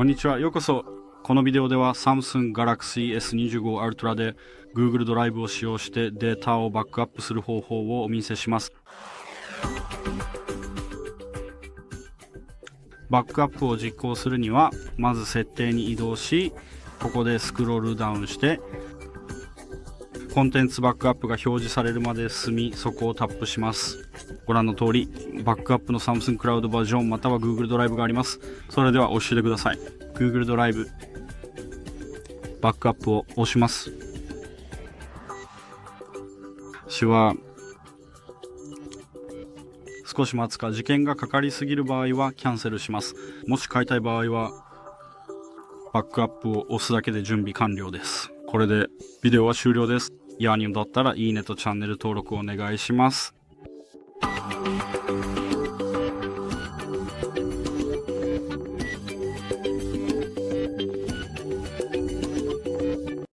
こんにちは、ようこそ。このビデオでは Samsung Galaxy S25 Ultra で Google ドライブを使用してデータをバックアップする方法をお見せします。バックアップを実行するには、まず設定に移動し、ここでスクロールダウンして、コンテンツバックアップが表示されるまで進み、そこをタップします。ご覧の通り、バックアップの Samsung Cloud バージョンまたは Google ドライブがあります。それでは押してください。Google ドライブ、バックアップを押します。手話、少し待つか、時間がかかりすぎる場合はキャンセルします。もし変えたい場合は、バックアップを押すだけで準備完了です。これでビデオは終了です。いいねだったらいいねとチャンネル登録をお願いします。